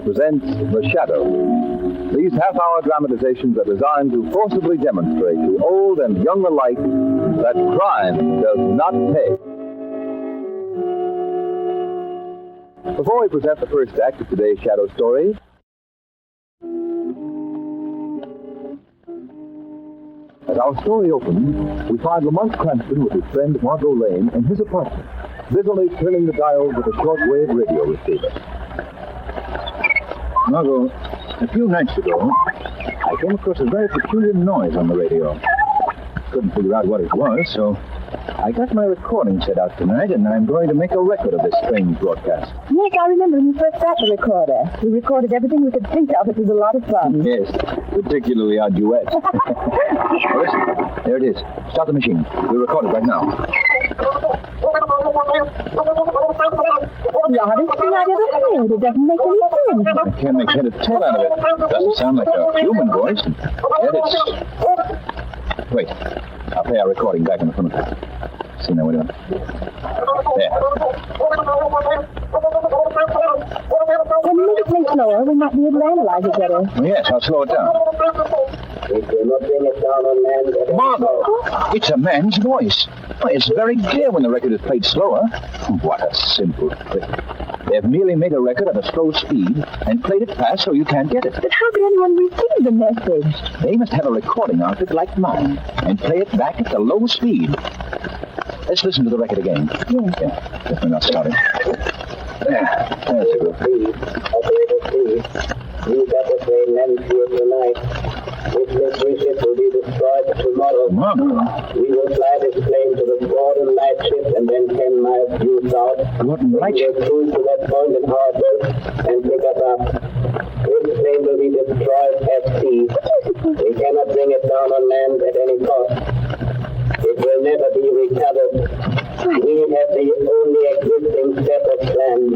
Presents The Shadow. These half-hour dramatizations are designed to forcibly demonstrate to old and young alike that crime does not pay. Before we present the first act of today's Shadow story, as our story opens, we find Lamont Cranston with his friend Margot Lane in his apartment, busily turning the dials of a shortwave radio receiver. Margot, a few nights ago, I came across a very peculiar noise on the radio. Couldn't figure out what it was, so I got my recording set out tonight, and I'm going to make a record of this strange broadcast. Yes, I remember when you first got the recorder. We recorded everything we could think of. It was a lot of fun. Yes, particularly our duet. Well, listen, there it is. Start the machine. We'll record it right now. The oddest thing I've ever heard. It doesn't make any sense. I can't make head or tail out of it. Doesn't sound like a human voice. And yet it's... Wait. I'll play our recording back in the front. See now, wait a minute. There. Can you make it play slower? We might be able to analyze it better. Oh, yes, I'll slow it down. Margot! It's a man's voice. Why, it's very clear when the record is played slower. What a simple trick. They've merely made a record at a slow speed and played it fast so you can't get it. But how could anyone receive the message? They must have a recording outfit like mine and play it back at the low speed. Let's listen to the record again. Yes. Yeah, definitely not starting. There. That's a good. Operator C, you got the train Mansfield tonight. This mystery ship will be destroyed tomorrow. Margot. We will fly this plane to the Gordon Lightship and then 10 miles due south. Gordon We Lightship? will cruise to that point in our boat and pick us up. This plane will be destroyed at sea. We cannot bring it down on land at any cost. It will never be recovered. We have the only existing set of plans,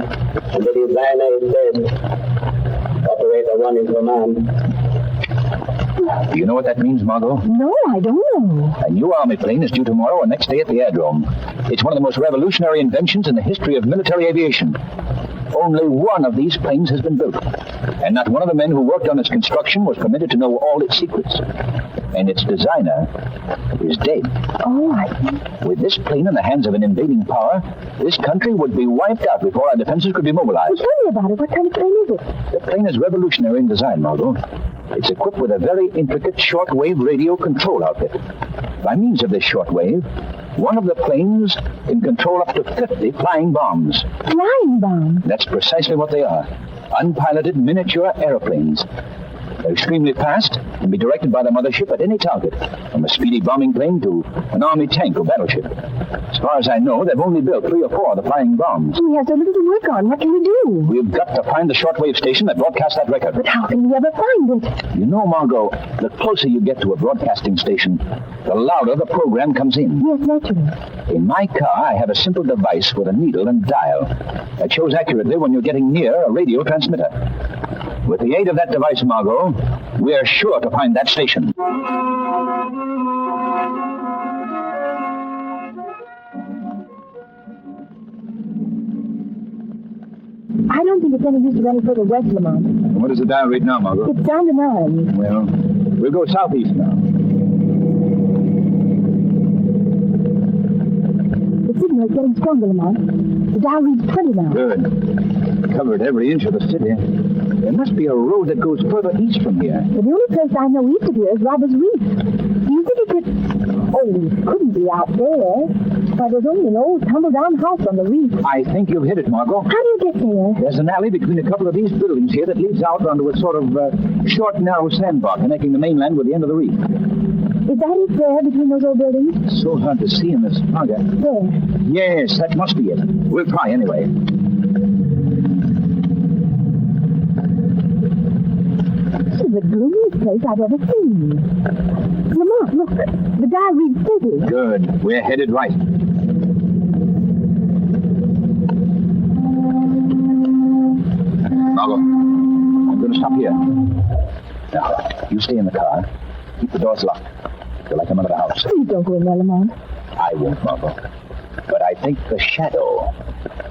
and the designer is dead. Operator 1 in command. Do you know what that means, Margot? No, I don't know. A new army plane is due tomorrow or next day at the aerodrome. It's one of the most revolutionary inventions in the history of military aviation. Only one of these planes has been built, and not one of the men who worked on its construction was permitted to know all its secrets. And its designer is dead. Oh, I see. With this plane in the hands of an invading power, this country would be wiped out before our defenses could be mobilized. Well, tell me about it. What kind of plane is it? The plane is revolutionary in design, Margot. It's equipped with a very intricate shortwave radio control outfit. By means of this shortwave, one of the planes can control up to 50 flying bombs. Flying bombs? That's precisely what they are. Unpiloted miniature aeroplanes. They're extremely fast and be directed by the mothership at any target, from a speedy bombing plane to an army tank or battleship. As far as I know, they've only built 3 or 4 of the flying bombs. We have so little to work on. What can we do? We've got to find the shortwave station that broadcasts that record. But how can we ever find it? You know, Margot, the closer you get to a broadcasting station, the louder the program comes in. Yes, naturally. In my car, I have a simple device with a needle and dial that shows accurately when you're getting near a radio transmitter. With the aid of that device, Margot, we're sure to find that station. I don't think it's any use to go any further west, Lamont. What does the dial read now, Margot? It's down to 9. Well, we'll go southeast now. The signal is getting stronger, Lamont. The dial reads 20 now. Good. Covered every inch of the city. There must be a road that goes further east from here. But the only place I know east of here is Robbers Reef. Do you think it could... Oh, it couldn't be out there. Why, there's only an old tumble-down house on the reef. I think you've hit it, Margot. How do you get there? There's an alley between a couple of these buildings here that leads out onto a sort of short, narrow sandbar connecting the mainland with the end of the reef. Is that it there between those old buildings? It's so hard to see in this fog. There. Yes, that must be it. We'll try anyway. This is the gloomiest place I've ever seen. Lamont, look. The dial reads 30. Good. We're headed right. Margot, I'm going to stop here. Now, you stay in the car. Keep the doors locked. Till I come out of the house. Please don't go in there, Lamont. I won't, Margot. But I think the shadow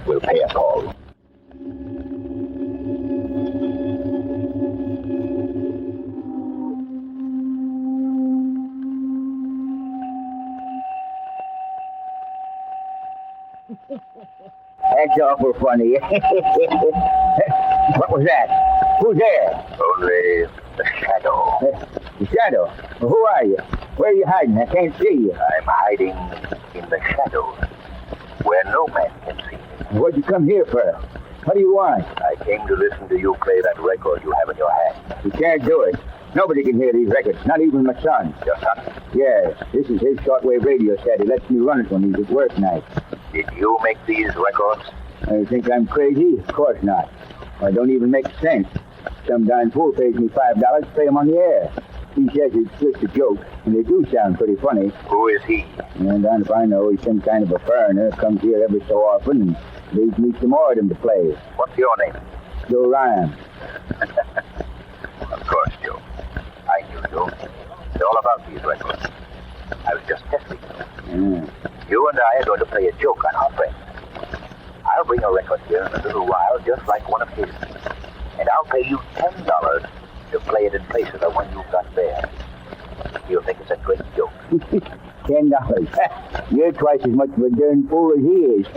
will pay a call. That's awful funny. What was that? Who's there? Only the shadow. The shadow? Well, who are you? Where are you hiding? I can't see you. I'm hiding in the shadows, where no man can see me. What'd you come here for? What do you want? I came to listen to you play that record you have in your hand. You can't do it. Nobody can hear these records, not even my son. Your son? Yeah, this is his shortwave radio set. He lets me run it when he's at work nights. Did you make these records? You think I'm crazy? Of course not. I don't even make sense. Some darn fool pays me $5 to play them on the air. He says it's just a joke, and they do sound pretty funny. Who is he? And if I know, he's some kind of a foreigner, comes here every so often and leaves me some more of them to play. What's your name? Joe Ryan. Of course, Joe. I knew you. It's all about these records. I was just testing you. You and I are going to play a joke on our friends. I'll bring a record here in a little while, just like one of his. And I'll pay you $10 to play it in place of the one you've got there. You'll think it's a great joke. $10. You're twice as much of a darn fool as he is.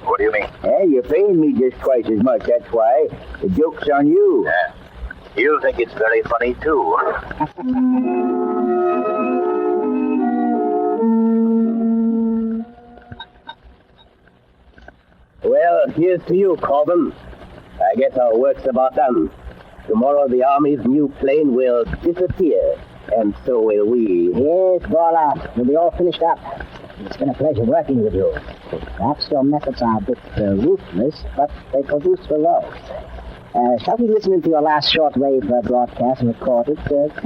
What do you mean? You're paying me just twice as much, that's why. The joke's on you. Yeah. You'll think it's very funny, too. Well, here's to you, Corbin. I guess our work's about done. Tomorrow the Army's new plane will disappear, and so will we. Yes, Bola, we'll be all finished up. It's been a pleasure working with you. Perhaps your methods are a bit ruthless, but they produce results. Shall we listen to your last shortwave broadcast and record it,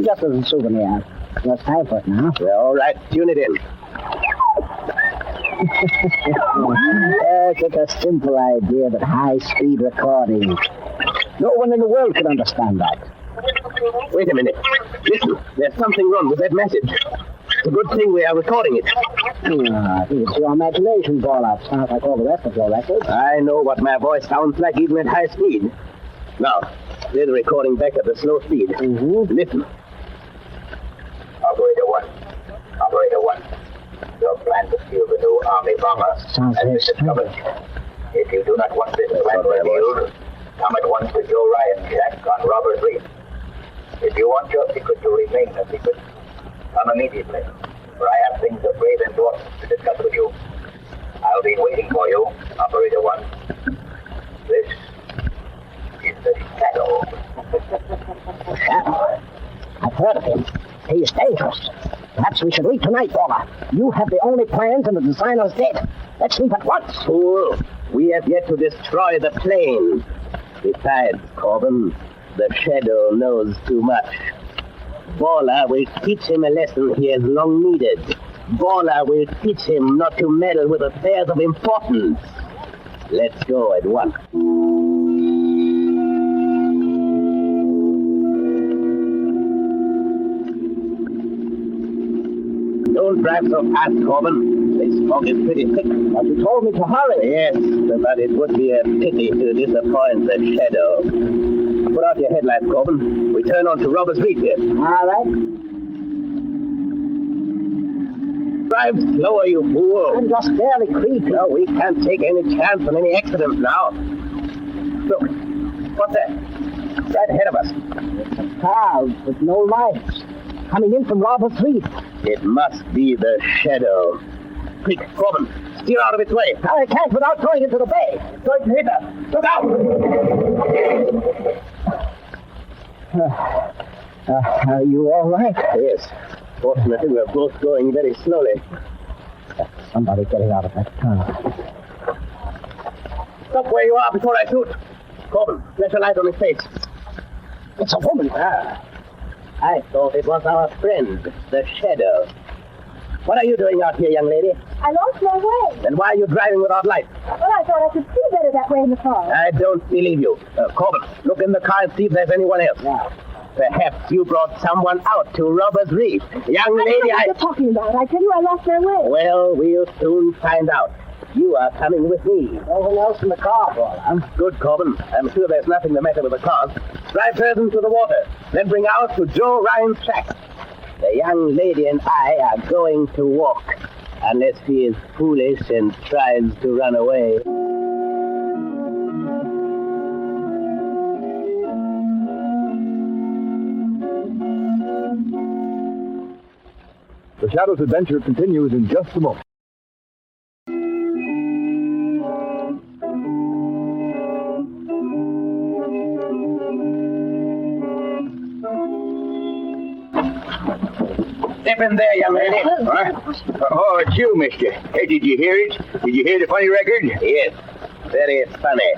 just as a souvenir? Well, it's time for it now. Well, all right, tune it in. Such a simple idea, but high-speed recording. No one in the world could understand that. Wait a minute. Listen, there's something wrong with that message. It's a good thing we are recording it. I think it's your imagination, Bola. Sounds like all the rest of your records. I know what my voice sounds like even at high speed. Now, play the recording back at the slow speed. Listen. Operator 1. Operator 1. Your plan to steal the new Army bomber Sounds has been very discovered. If you do not want this plan revealed, come at once to Joe Ryan's shack on Robert Reef. If you want your secret to remain a secret, come immediately, for I have things of grave importance to discuss with you. I'll be waiting for you, Operator 1. This is the Shadow. Shadow? I've heard of him. He is dangerous. Perhaps we should leave tonight, Bola. You have the only plans and the designer's dead. Let's leave at once. Fool, we have yet to destroy the plane. Besides, Corbin, the Shadow knows too much. Bola will teach him a lesson he has long needed. Bola will teach him not to meddle with affairs of importance. Let's go at once. Don't drive so fast, Corbin. This fog is pretty thick. But you told me to hurry. Yes, but it would be a pity to disappoint the Shadow. Put out your headlights, Corbin. We turn on to Robert's Reef here. All right. Drive slower, you fool. I'm just barely creeping. No, we can't take any chance on any accident now. Look, what's that? Right ahead of us. It's a car with no lights. Coming in from Robert's Reef. It must be the Shadow. Quick, Corbin, steer out of its way. I can't without going into the bay. It's going to hit us. Look out! Are you all right? Yes. Fortunately, we're both going very slowly. Somebody getting out of that car. Stop where you are before I shoot. Corbin, flash a light on his face. It's a woman. I thought it was our friend, the Shadow. What are you doing out here, young lady? I lost my way. Then why are you driving without lights? Well, I thought I could see better that way in the fog. I don't believe you. Corbin, look in the car and see if there's anyone else. Yeah. Perhaps you brought someone out to Robert's Reef. Young I don't lady, know what you're talking about. I tell you, I lost my way. Well, we'll soon find out. You are coming with me. No one else in the car, Paula. Good, Corbin. I'm sure there's nothing the matter with the cars. Drive hers into the water, then bring ours to Joe Ryan's shack. The young lady and I are going to walk, unless she is foolish and tries to run away. The Shadow's adventure continues in just a moment. Step in there, young lady. Oh, it's you, mister. Hey, did you hear it? Did you hear the funny record? Yes, very funny.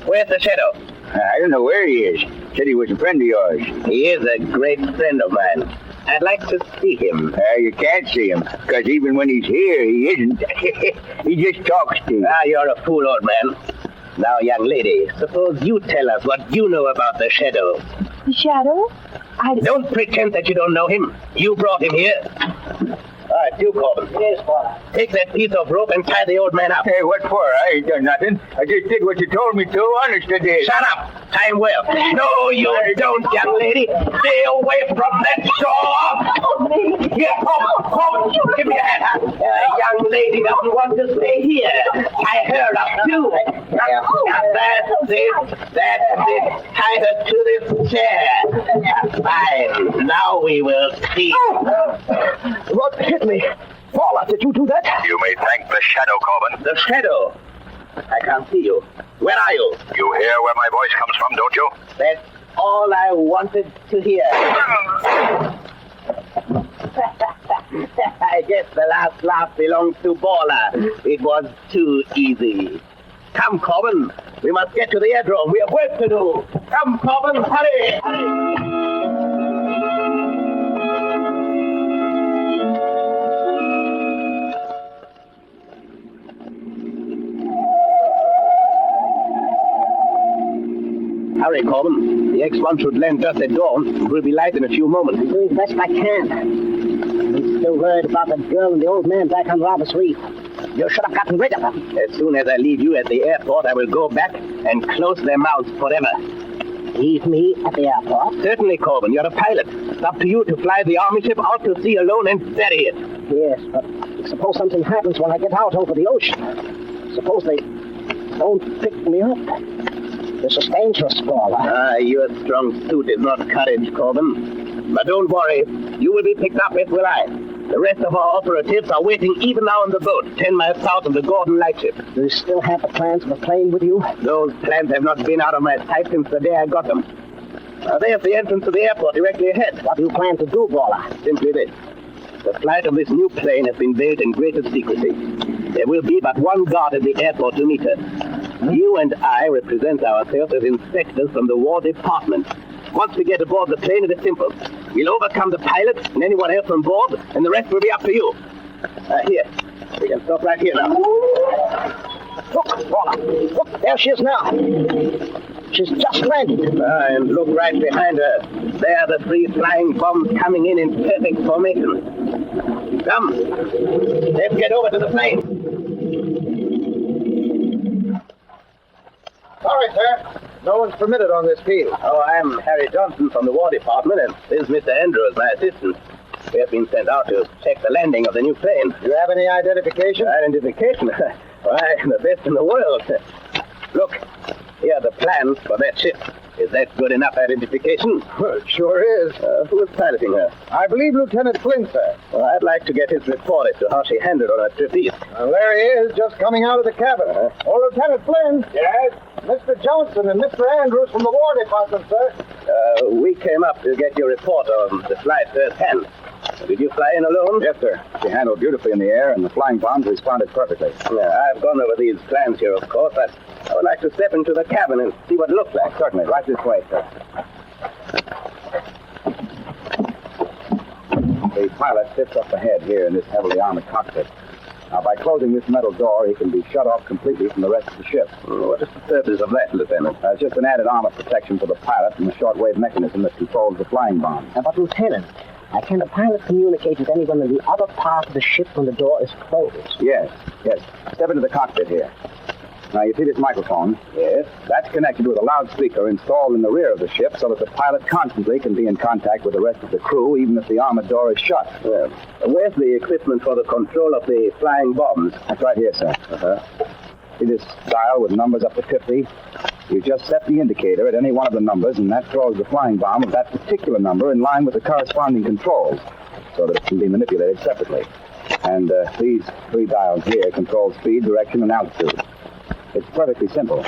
Where's the Shadow? I don't know where he is. Said he was a friend of yours. He is a great friend of mine. I'd like to see him. You can't see him, because even when he's here, he isn't. He just talks to you. Ah, you're a fool, old man. Now, young lady, suppose you tell us what you know about the Shadow. The Shadow? Don't pretend that you don't know him. You brought him here. All right, you, Corbin. Yes, Paula. Take that piece of rope and tie the old man up. Hey, what for? I ain't done nothing. I just did what you told me to. Honest, I did. Shut up. Tie him well. No, you don't, young lady. Stay away from that door. Here, Corbin. Give me a hand. The young lady doesn't want to stay here. Tie her up, too. That's it. Tie her to this chair. Fine. Now we will see. What hit me? Paula, did you do that? You may thank the Shadow, Corbin. The Shadow. I can't see you. Where are you? You hear where my voice comes from, don't you? That's all I wanted to hear. I guess the last laugh belongs to Paula. It was too easy. Come, Corbin. We must get to the airdrome. We have work to do. Come, Corbin. Hurry. Hurry, Corbin. The X-1 should land just at dawn. It will be light in a few moments. I'm doing the best I can. I'm still worried about the girl and the old man back on Robert's Reef. You should have gotten rid of them. As soon as I leave you at the airport, I will go back and close their mouths forever. Leave me at the airport? Certainly, Corbin. You're a pilot. It's up to you to fly the army ship out to sea alone and bury it. Yes, but suppose something happens when I get out over the ocean. Suppose they don't pick me up. This is dangerous, Paula. Your strong suit is not courage, Corbin. But don't worry. You will be picked up, as will I. The rest of our operatives are waiting even now on the boat, 10 miles south of the Gordon lightship. Do you still have the plans of a plane with you? Those plans have not been out of my sight since the day I got them. There's the entrance to the airport directly ahead. What do you plan to do, Paula? Simply this. The flight of this new plane has been veiled in greatest secrecy. There will be but one guard at the airport to meet us. You and I represent ourselves as inspectors from the War Department. Once we get aboard the plane, it is simple. We'll overcome the pilot and anyone else on board, and the rest will be up to you. Here. We can stop right here now. Look, Paula. Look, there she is now. She's just landed. And look right behind her. There are the 3 flying bombs coming in perfect formation. Come. Let's get over to the plane. Sorry, sir. No one's permitted on this field. Oh, I'm Harry Johnson from the War Department, and this is Mr. Andrews, my assistant. We have been sent out to check the landing of the new plane. Do you have any identification? Identification? Why, the best in the world. Look, here are the plans for that ship. Is that good enough identification? Well, it sure is. Who is piloting her? I believe Lieutenant Flynn, sir. Well, I'd like to get his report as to how she handled on her trip east. Well, there he is, just coming out of the cabin. Oh, Lieutenant Flynn. Yes? Mr. Johnson and Mr. Andrews from the War Department, sir. We came up to get your report on the flight firsthand. Did you fly in alone? Yes, sir. She handled beautifully in the air, and the flying bombs responded perfectly. I've gone over these plans here, of course, but I would like to step into the cabin and see what it looks like. Certainly. Right this way, sir. The pilot sits up ahead here in this heavily armored cockpit. Now, by closing this metal door, he can be shut off completely from the rest of the ship. What is the purpose of that, Lieutenant? It's just an added armor protection for the pilot and the shortwave mechanism that controls the flying bomb. But, Lieutenant, Can the pilot communicate with anyone in the other part of the ship when the door is closed? Yes. Step into the cockpit here. Now, you see this microphone? Yes. That's connected with a loudspeaker installed in the rear of the ship so that the pilot constantly can be in contact with the rest of the crew, even if the armored door is shut. Well, where's the equipment for the control of the flying bombs? That's right here, sir. Uh-huh. See this dial with numbers up to 50? You just set the indicator at any one of the numbers, and that throws the flying bomb of that particular number in line with the corresponding controls, so that it can be manipulated separately. And these 3 dials here control speed, direction, and altitude. It's perfectly simple.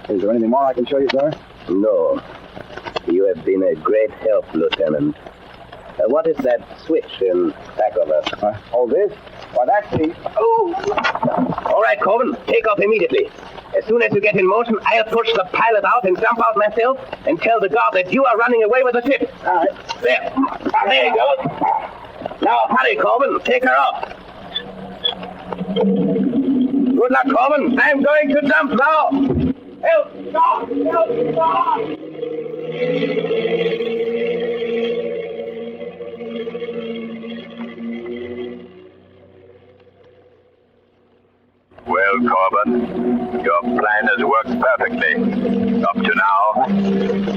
Is there anything more I can show you, sir? No. You have been a great help, Lieutenant. What is that switch in back of us? Hold this. Why, that's the... Oh! All right, Corbin, take off immediately. As soon as you get in motion, I'll push the pilot out and jump out myself and tell the guard that you are running away with the ship. All right. There you go. Now, hurry, Corbin. Take her off. Good luck, Corbin. I'm going to jump now. Help! Stop! Help! Stop! Well, Corbin, your plan has worked perfectly. Up to now.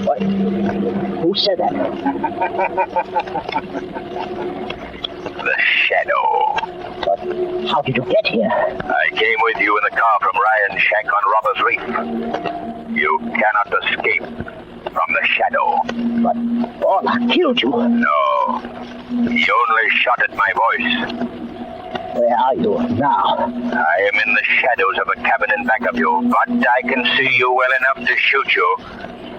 What? Who said that? The Shadow. But how did you get here? I came with you in the car from Ryan's shack on Robbers Reef. You cannot escape from the Shadow. But Orla killed you. No. He only shot at my voice. Where are you now? I am in the shadows of a cabin in back of you, but I can see you well enough to shoot you.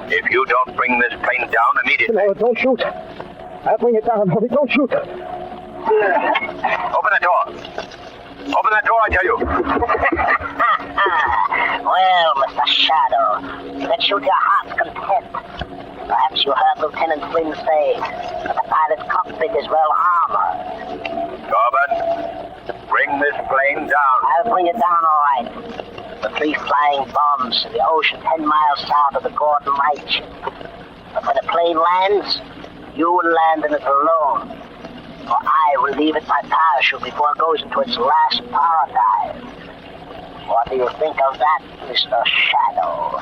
If you don't bring this plane down immediately... No, don't shoot. I'll bring it down, Bobby. Don't shoot. Open the door. Open that door, I tell you. Well, Mr. Shadow, let's shoot your heart's content. Perhaps you heard Lieutenant Flynn say that the pilot's cockpit is well armored. Corbin, bring this plane down. I'll bring it down all right. The 3 flying bombs in the ocean 10 miles south of the Gordon Light. But when the plane lands, you will land in it alone. For I will leave it by parachute before it goes into its last paradise. What do you think of that, Mr. Shadow?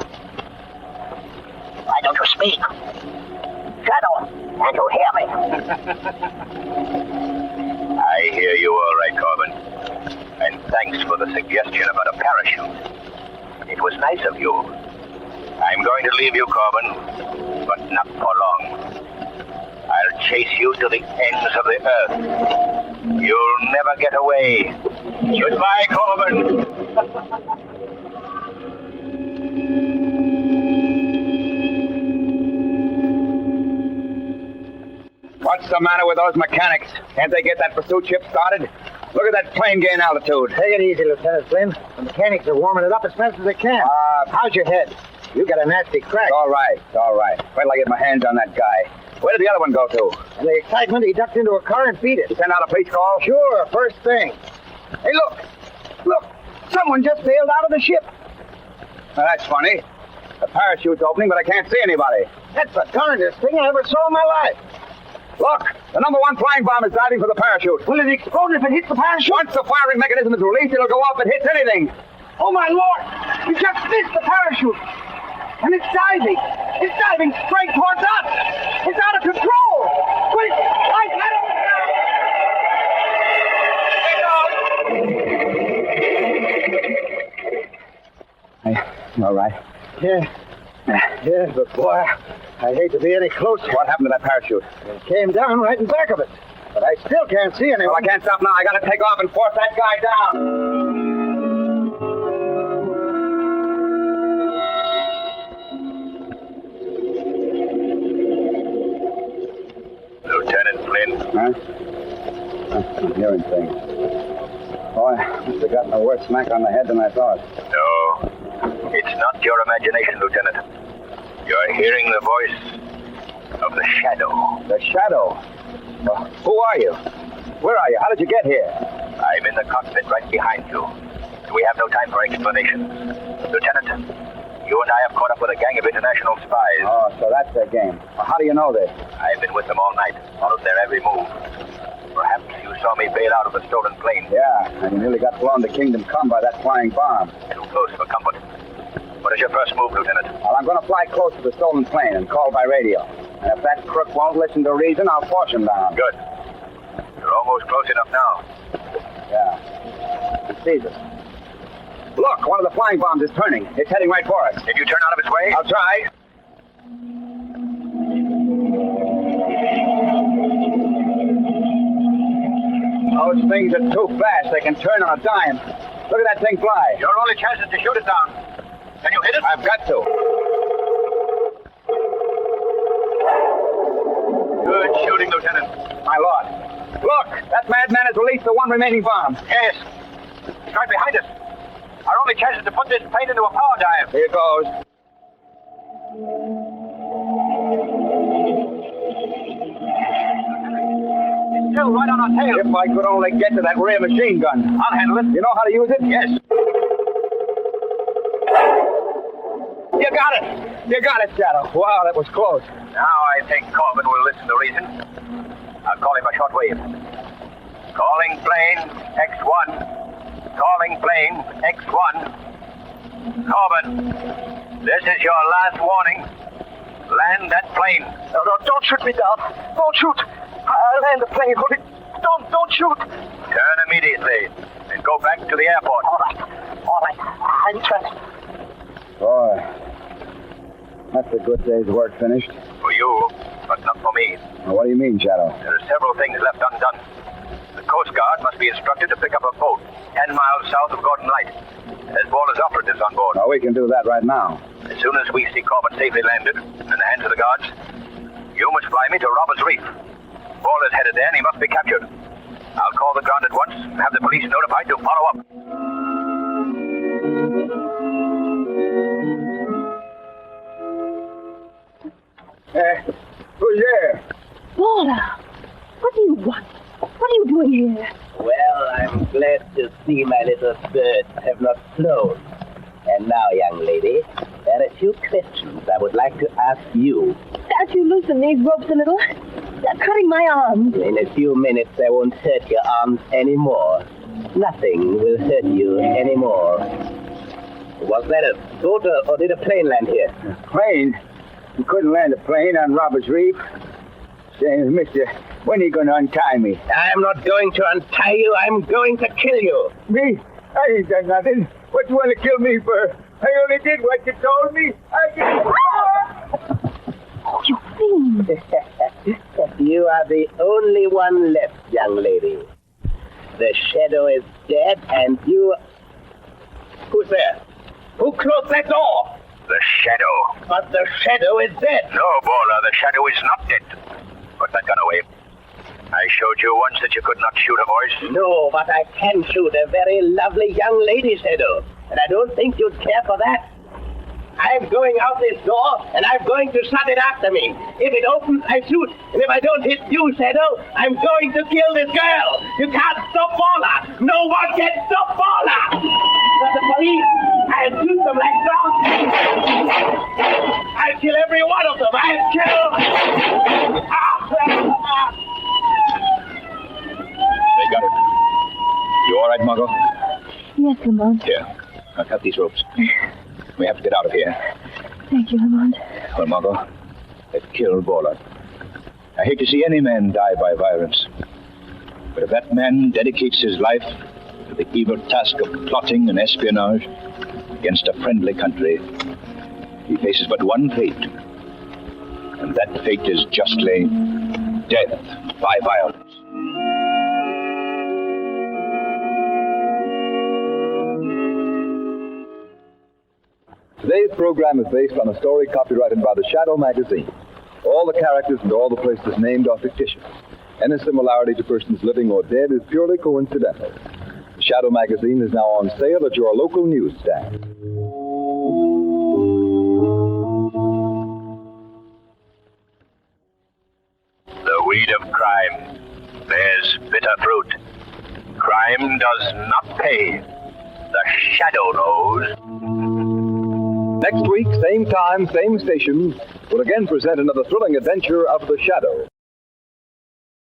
Why don't you speak? Shadow, can't you hear me? I hear you all right, Corbin. And thanks for the suggestion about a parachute. It was nice of you. I'm going to leave you, Corbin, but not for long. I'll chase you to the ends of the earth. You'll never get away. Goodbye, Corbin. What's the matter with those mechanics? Can't they get that pursuit ship started? Look at that plane gain altitude. Take it easy, Lieutenant Flynn. The mechanics are warming it up as fast as they can. How's your head? You got a nasty crack. All right. Wait till I get my hands on that guy. Where did the other one go to? In the excitement, he ducked into a car and beat it. You send out a police call? Sure, first thing. Hey, look. Someone just bailed out of the ship. Now, that's funny. The parachute's opening, but I can't see anybody. That's the darndest thing I ever saw in my life. Look, the number 1 flying bomb is diving for the parachute. Will it explode if it hits the parachute? Once the firing mechanism is released, it'll go off if it hits anything. Oh, my Lord! You just missed the parachute! And it's diving! It's diving straight towards us! It's out of control! Quick! I got it! Hey, you all right? Yeah, but boy, I hate to be any closer. What happened to that parachute? It came down right in back of it. But I still can't see anyone. Well, I can't stop now. I gotta take off and force that guy down. Lieutenant Flynn. Huh? I'm hearing things. Boy, must have gotten a worse smack on the head than I thought. No, it's not your imagination, Lieutenant. You're hearing the voice of the Shadow. The Shadow? Well, who are you? Where are you? How did you get here? I'm in the cockpit right behind you. We have no time for explanations. Lieutenant, You and I have caught up with a gang of international spies. Oh, so that's their game. Well, how do you know this? I've been with them all night, followed their every move. Perhaps you saw me bail out of the stolen plane. Yeah, and you nearly got blown to Kingdom Come by that flying bomb. Too close for comfort. What is your first move, Lieutenant? Well, I'm going to fly close to the stolen plane and call by radio. And if that crook won't listen to reason, I'll force him down. Good. You're almost close enough now. Yeah. He sees us. Look, one of the flying bombs is turning. It's heading right for us. Did you turn out of its way? I'll try. Those things are too fast. They can turn on a dime. Look at that thing fly. Your only chance is to shoot it down. Can you hit it? I've got to. Good shooting, Lieutenant. My lord. Look, that madman has released the one remaining bomb. Yes. It's right behind us. Our only chance is to put this plane into a power dive. Here goes. It's still right on our tail. If I could only get to that rear machine gun. I'll handle it. You know how to use it? Yes. You got it. You got it, Shadow. Wow, that was close. Now I think Corbin will listen to reason. I'll call him a shortwave. Calling plane X1. Calling plane X1. Corbin, this is your last warning. Land that plane. No, don't shoot me down. Don't shoot. I'll land the plane. Don't shoot. Turn immediately and go back to the airport. All right. I'm trying. Boy, that's a good day's work finished. For you, but not for me. Well, what do you mean, Shadow? There are several things left undone. The Coast Guard must be instructed to pick up a boat 10 miles south of Gordon Light. There's Baller's operatives on board. Well, we can do that right now. As soon as we see Corbin safely landed in the hands of the guards, you must fly me to Robbers Reef. Baller's headed there and he must be captured. I'll call the ground at once and have the police notified to follow up. Who's there? Paula, what do you want? What are you doing here? Well, I'm glad to see my little birds have not flown. And now, young lady, there are a few questions I would like to ask you. Can't you loosen these ropes a little? They're cutting my arms. In a few minutes, I won't hurt your arms anymore. Nothing will hurt you anymore. Was that a boat or did a plane land here? Plane? You couldn't land a plane on Robbers Reef. Say, mister, when are you going to untie me? I'm not going to untie you. I'm going to kill you. Me? I ain't done nothing. What you want to kill me for? I only did what you told me. Oh, you fiend. You are the only one left, young lady. The shadow is dead, and you... Who's there? Who closed that door? The shadow. But the shadow is dead. No, Baller, the shadow is not dead. Put that gun away. I showed you once that you could not shoot a voice. No, but I can shoot a very lovely young lady, Shadow. And I don't think you'd care for that. I'm going out this door, and I'm going to shut it after me. If it opens, I shoot. And if I don't hit you, Shadow, I'm going to kill this girl. You can't stop Baller. No one can stop Baller. But the police, I'll shoot them like dogs. I'll kill every one of them. I'll kill... They got it. You all right, Margot? Yes, Lamont. Here, I'll cut these ropes. We have to get out of here. Thank you, Lamont. Well, Margot, they've killed Baller. I hate to see any man die by violence. But if that man dedicates his life to the evil task of plotting and espionage against a friendly country, he faces but one fate. And that fate is justly death by violence. Today's program is based on a story copyrighted by the Shadow magazine. All the characters and all the places named are fictitious. Any similarity to persons living or dead is purely coincidental. The Shadow magazine is now on sale at your local newsstand. The weed of crime bears bitter fruit. Crime does not pay. The shadow knows. Next week, same time, same station, will again present another thrilling adventure of the Shadow.